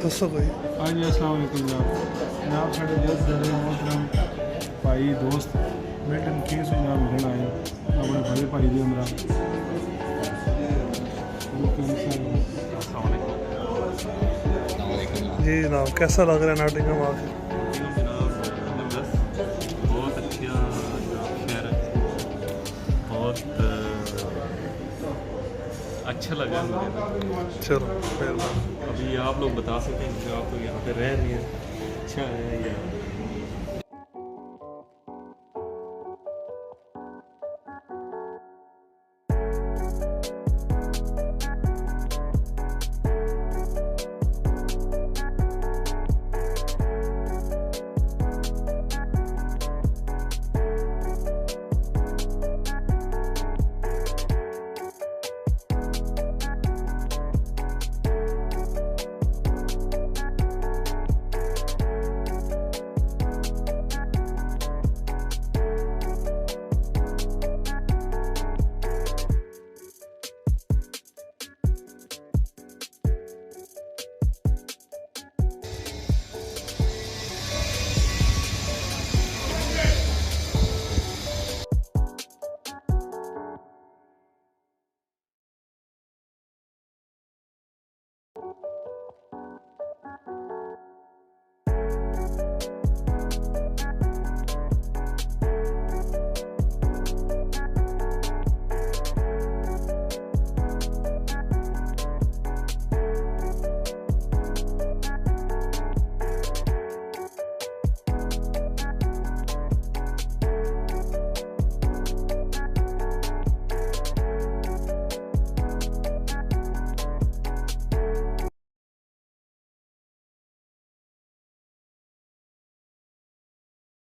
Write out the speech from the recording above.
दसो कोई। हाँ जी अस्सलाम वालेकुम जनाब साढ़े दोस्त जरे मोहतरम भाई दोस्त मिल्टन केस जनाब मिलने आए अपने बड़े भाई दी उमरा जी जनाब, कैसा लग रहा है नॉटिंघम आके? बहुत अच्छा शहर है, बहुत अच्छा लगा मुझे। चलो मेहरबान। अभी आप लोग बता सकते हैं कि आप लोग यहाँ पे रह रहे हैं, अच्छा है या